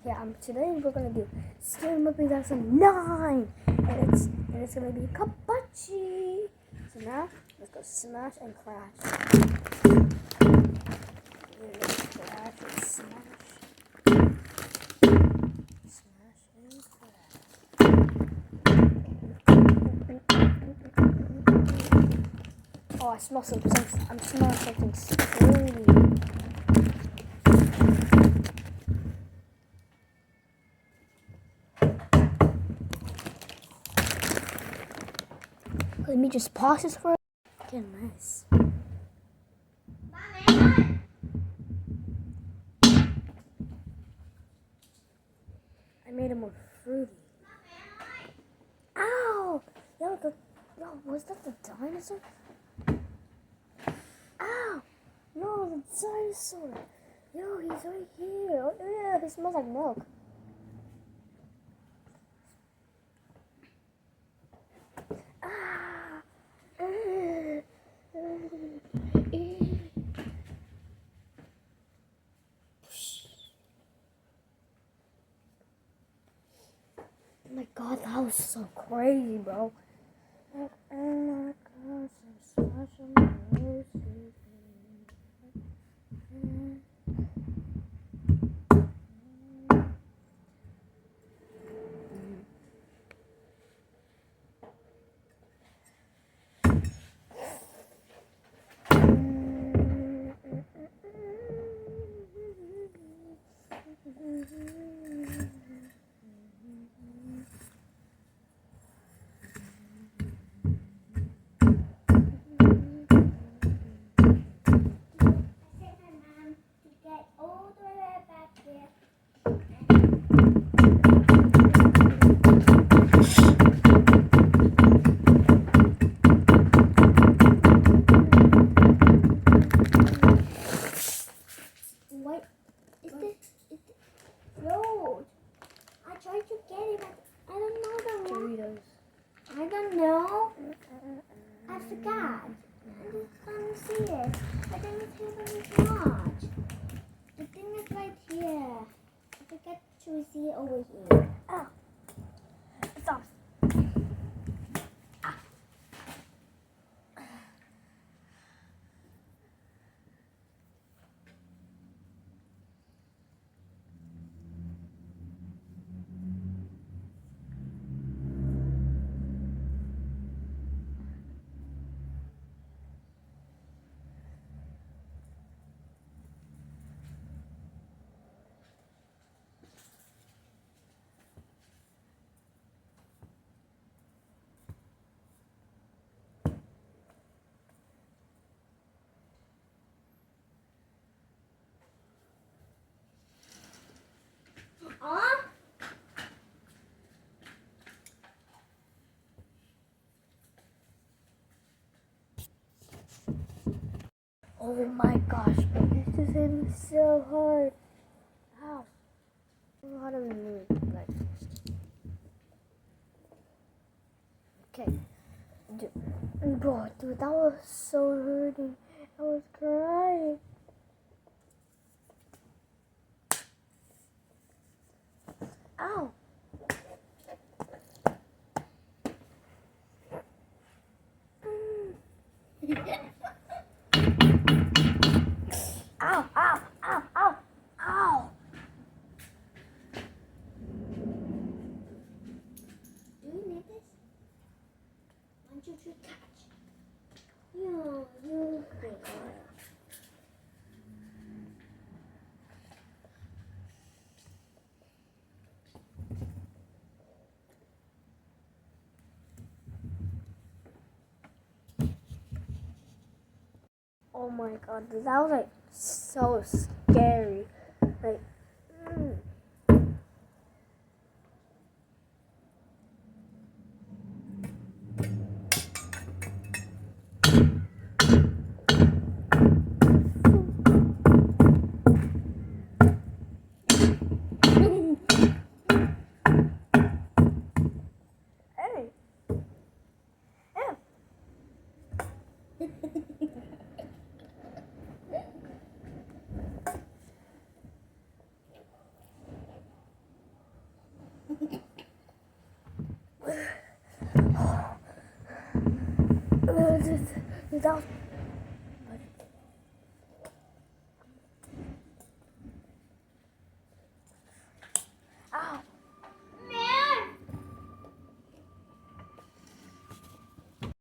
Yeah, today we're gonna do Scary Movie 2009, and it's gonna be Kabachi. So now let's go smash and crash. Crash and smash. Smash and crash. Oh, I smell something. I'm smelling something scary. Let me just pause this for a second. Nice. I made it more fruity. Ow! Yo, was that the dinosaur? Ow! No, the dinosaur. Yo, he's right here. Oh, yeah, he smells like milk. Ah! Oh my god, that was so crazy, bro. Oh my gosh, I'm such a mercy. What is this? No, I tried to get it, but I don't know the one. Doritos. I don't know. I forgot. I just can't see it. I didn't see it much. The thing is right here. I forgot to see it over here. Oh, it's off. Oh my gosh, this is hitting me so hard. Ow. I don't know how to remove it. Okay. Bro, dude, that was so hurting. I was crying. Ow. Ow, ow, ow, ow, ow. Do you need this? 1, 2, 3, catch. You Oh my god, that was like so scary. Like, hey. That was